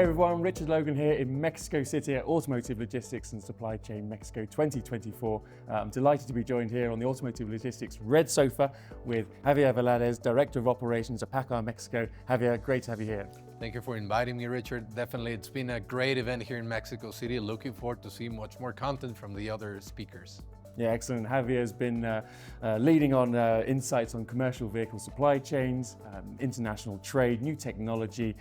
Hey everyone, Richard Logan here in Mexico City at Automotive Logistics and Supply Chain Mexico 2024. I'm delighted to be joined here on the Automotive Logistics Red Sofa with Javier Valadez, Director of Operations at Paccar Mexico. Javier, great to have you here. Thank you for inviting me, Richard. Definitely, it's been a great event here in Mexico City. Looking forward to see much more content from the other speakers. Yeah, excellent. Javier has been leading on insights on commercial vehicle supply chains, international trade, new technology,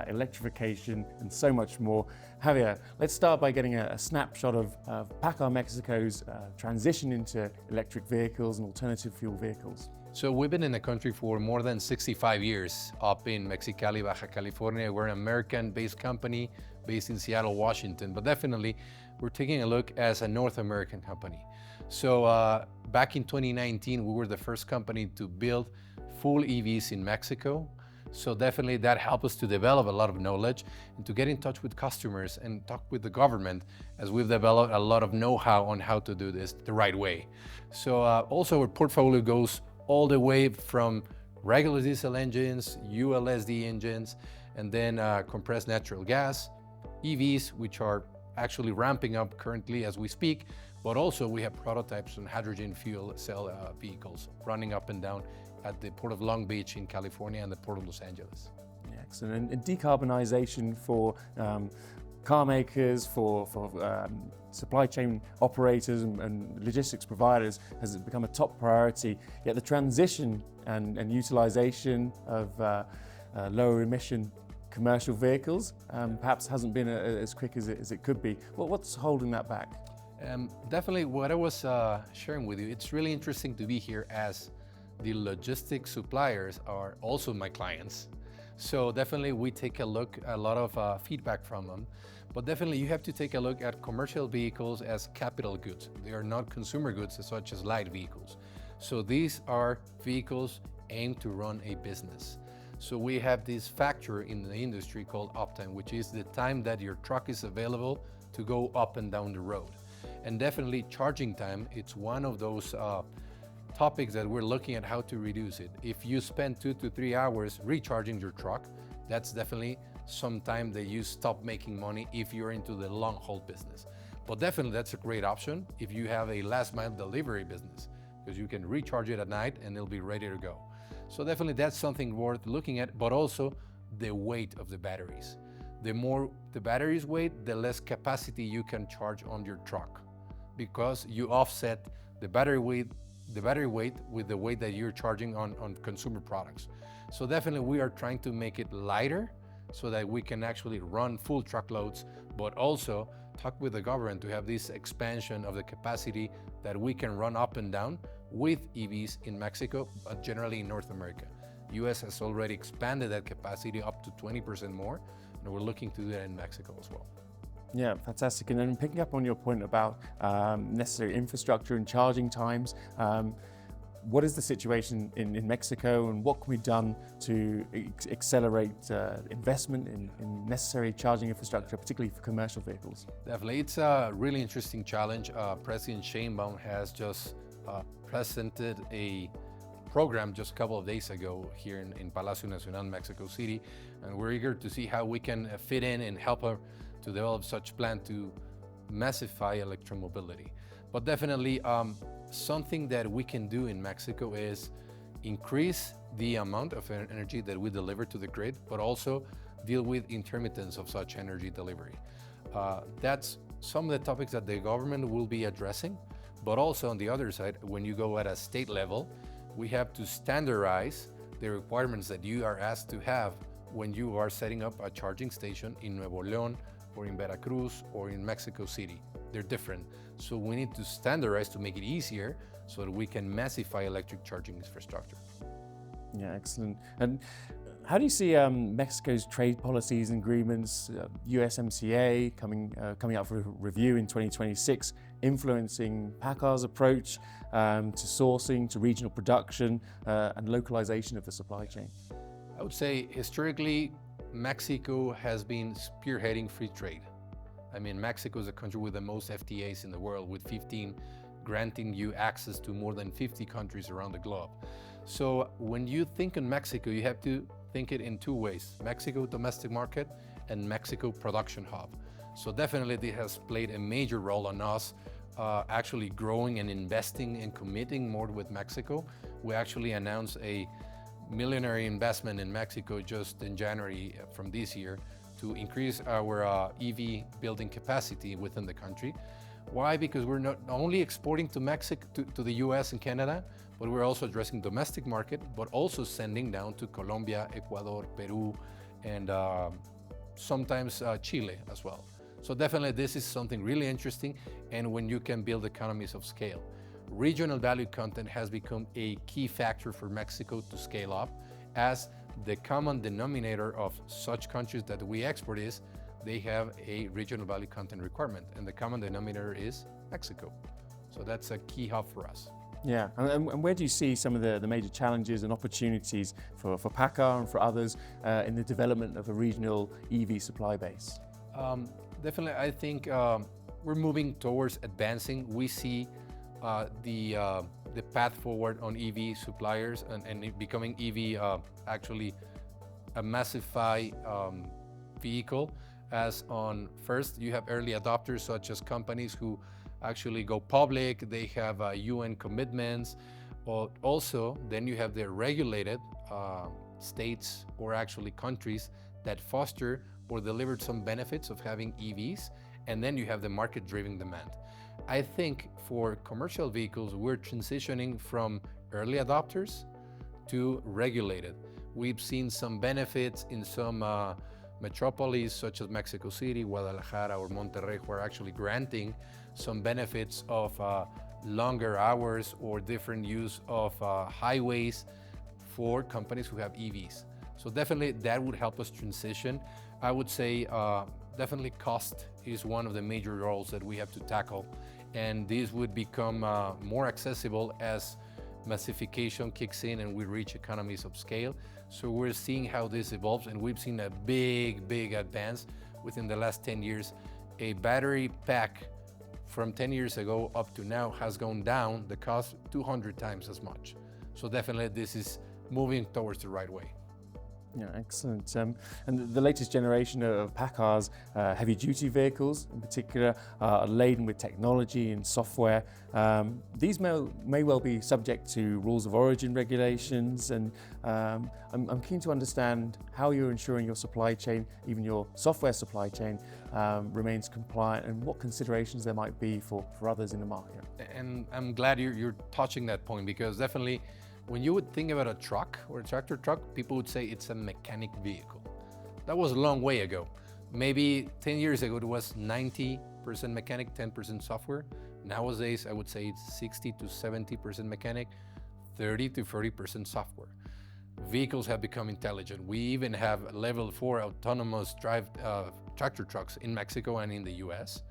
electrification, and so much more. Javier, let's start by getting a snapshot of Paccar Mexico's transition into electric vehicles and alternative fuel vehicles. So we've been in the country for more than 65 years up in Mexicali, Baja California. We're an American-based company based in Seattle, Washington, but definitely we're taking a look as a North American company. So back in 2019, we were the first company to build full EVs in Mexico. So definitely that helped us to develop a lot of knowledge and to get in touch with customers and talk with the government as we've developed a lot of know-how on how to do this the right way. So also our portfolio goes all the way from regular diesel engines, ULSD engines, and then compressed natural gas, EVs, which are actually ramping up currently as we speak, but also we have prototypes on hydrogen fuel cell vehicles running up and down at the Port of Long Beach in California and the Port of Los Angeles. Yeah, excellent. And decarbonization for car makers, for supply chain operators and logistics providers has become a top priority. Yet the transition and utilization of lower emission commercial vehicles perhaps hasn't been as quick as it could be. Well, what's holding that back? Definitely what I was sharing with you, it's really interesting to be here as the logistics suppliers are also my clients. So definitely we take a lot of feedback from them, but definitely you have to take a look at commercial vehicles as capital goods. They are not consumer goods such as light vehicles. So these are vehicles aimed to run a business. So we have this factor in the industry called uptime, which is the time that your truck is available to go up and down the road. And definitely charging time, it's one of those topics that we're looking at how to reduce it. If you spend 2 to 3 hours recharging your truck, that's definitely some time that you stop making money if you're into the long haul business. But definitely that's a great option if you have a last mile delivery business, because you can recharge it at night and it'll be ready to go. So definitely that's something worth looking at, but also the weight of the batteries. The more the batteries weigh, the less capacity you can charge on your truck, because you offset the battery weight with the weight that you're charging on consumer products. So definitely we are trying to make it lighter so that we can actually run full truckloads, but also talk with the government to have this expansion of the capacity that we can run up and down with EVs in Mexico, but generally in North America. US has already expanded that capacity up to 20% more, and we're looking to do that in Mexico as well. Yeah, fantastic. And then picking up on your point about necessary infrastructure and charging times, what is the situation in Mexico, and what can be done to accelerate investment in necessary charging infrastructure, particularly for commercial vehicles? Definitely, it's a really interesting challenge. President Sheinbaum has just presented a program just a couple of days ago here in Palacio Nacional, Mexico City, and we're eager to see how we can fit in and help her to develop such plan to massify electromobility. But definitely something that we can do in Mexico is increase the amount of energy that we deliver to the grid, but also deal with intermittence of such energy delivery. That's some of the topics that the government will be addressing, but also on the other side, when you go at a state level, we have to standardize the requirements that you are asked to have when you are setting up a charging station in Nuevo León, or in Veracruz, or in Mexico City. They're different. So we need to standardize to make it easier so that we can massify electric charging infrastructure. Yeah, excellent. And how do you see Mexico's trade policies and agreements, USMCA coming out for review in 2026, influencing Paccar's approach to sourcing, to regional production, and localization of the supply chain? I would say historically, Mexico has been spearheading free trade. I mean, Mexico is a country with the most FTAs in the world, with 15 granting you access to more than 50 countries around the globe. So when you think in Mexico, you have to think it in two ways: Mexico domestic market and Mexico production hub. So definitely this has played a major role on us actually growing and investing and committing more with Mexico. We actually announced a millionaire investment in Mexico just in January from this year to increase our EV building capacity within the country. Why? Because we're not only exporting to Mexico, to the US and Canada, but we're also addressing domestic market, but also sending down to Colombia, Ecuador, Peru, and sometimes Chile as well. So definitely this is something really interesting, and when you can build economies of scale. Regional value content has become a key factor for Mexico to scale up, as the common denominator of such countries that we export is they have a regional value content requirement, and the common denominator is Mexico. So that's a key hub for us. Yeah, and where do you see some of the major challenges and opportunities for Paccar and for others in the development of a regional EV supply base? Definitely, I think we're moving towards advancing. We see the path forward on EV suppliers and it becoming EV actually a massified vehicle, as on first you have early adopters such as companies who actually go public, they have UN commitments, but also then you have the regulated states or actually countries that foster or delivered some benefits of having EVs, and then you have the market-driven demand. I think for commercial vehicles, we're transitioning from early adopters to regulated. We've seen some benefits in some metropolis such as Mexico City, Guadalajara, or Monterrey, who are actually granting some benefits of longer hours or different use of highways for companies who have EVs. So definitely that would help us transition. I would say definitely cost is one of the major roles that we have to tackle, and this would become more accessible as massification kicks in and we reach economies of scale. So we're seeing how this evolves, and we've seen a big advance within the last 10 years. A battery pack from 10 years ago up to now has gone down the cost 200 times as much. So definitely this is moving towards the right way. Yeah, excellent. And the latest generation of Paccar's heavy-duty vehicles, in particular, are laden with technology and software. These may well be subject to rules of origin regulations, and I'm keen to understand how you're ensuring your supply chain, even your software supply chain, remains compliant, and what considerations there might be for others in the market. And I'm glad you're touching that point, because definitely when you would think about a truck or a tractor truck, people would say it's a mechanic vehicle. That was a long way ago. Maybe 10 years ago, it was 90% mechanic, 10% software. Nowadays, I would say it's 60 to 70% mechanic, 30 to 40% software. Vehicles have become intelligent. We even have level 4 autonomous drive tractor trucks in Mexico and in the US.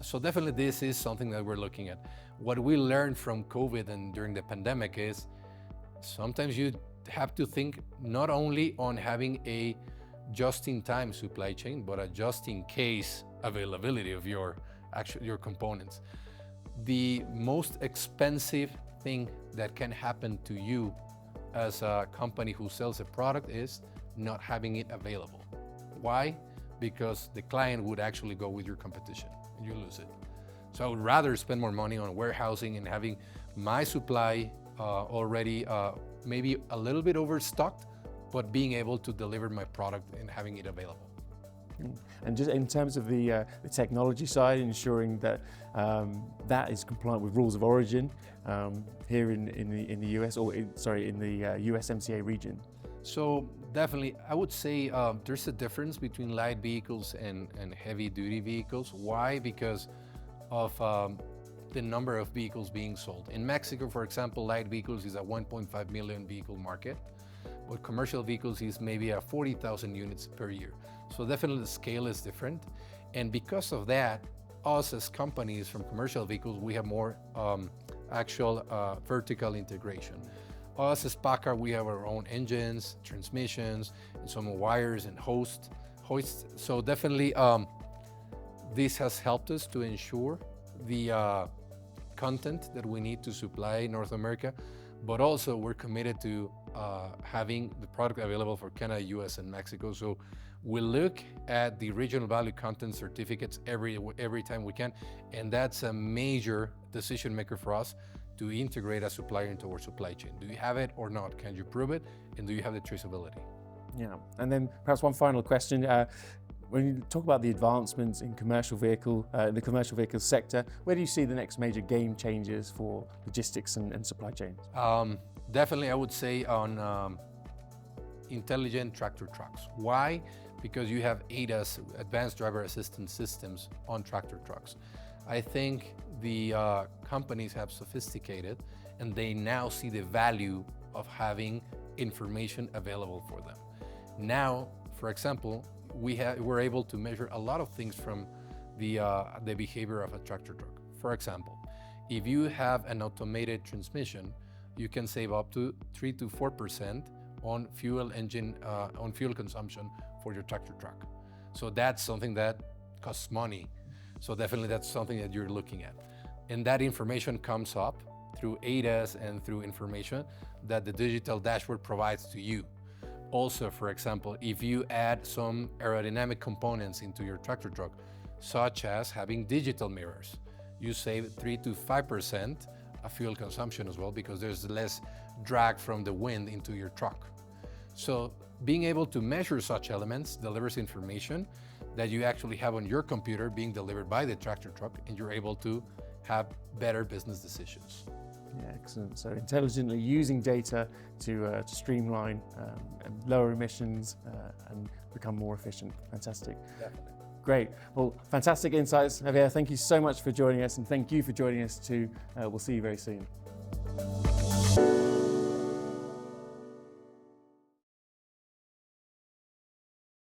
So definitely this is something that we're looking at. What we learned from COVID and during the pandemic is sometimes you have to think not only on having a just-in-time supply chain, but a just-in-case availability of your components. The most expensive thing that can happen to you as a company who sells a product is not having it available. Why? Because the client would actually go with your competition and you lose it. So I would rather spend more money on warehousing and having my supply already maybe a little bit overstocked, but being able to deliver my product and having it available. And just in terms of the technology side, ensuring that that is compliant with rules of origin here in the US, or in the USMCA region. So definitely, I would say there's a difference between light vehicles and heavy-duty vehicles. Why? Because of the number of vehicles being sold. In Mexico, for example, light vehicles is a 1.5 million vehicle market, but commercial vehicles is maybe 40,000 units per year. So definitely the scale is different. And because of that, us as companies from commercial vehicles, we have more actual vertical integration. Us as Paccar, we have our own engines, transmissions, and some wires and hoists. So definitely this has helped us to ensure the content that we need to supply North America, but also we're committed to having the product available for Canada, US, and Mexico. So we look at the regional value content certificates every time we can, and that's a major decision maker for us to integrate a supplier into our supply chain. Do you have it or not? Can you prove it? And do you have the traceability? Yeah, and then perhaps one final question. When you talk about the advancements in the commercial vehicle sector, where do you see the next major game changers for logistics and supply chains? Definitely, I would say on intelligent tractor trucks. Why? Because you have ADAS, advanced driver assistance systems, on tractor trucks. I think the companies have sophisticated, and they now see the value of having information available for them. Now, for example, we're able to measure a lot of things from the behavior of a tractor truck. For example, if you have an automated transmission, you can save up to 3 to 4% on fuel consumption for your tractor truck. So that's something that costs money. So definitely that's something that you're looking at. And that information comes up through ADAS and through information that the digital dashboard provides to you. Also, for example, if you add some aerodynamic components into your tractor truck, such as having digital mirrors, you save 3 to 5% of fuel consumption as well, because there's less drag from the wind into your truck. So being able to measure such elements delivers information that you actually have on your computer being delivered by the tractor truck, and you're able to have better business decisions. Yeah, excellent. So intelligently using data to streamline and lower emissions and become more efficient. Fantastic. Definitely. Great. Well, fantastic insights, Javier. Thank you so much for joining us, and thank you for joining us too. We'll see you very soon.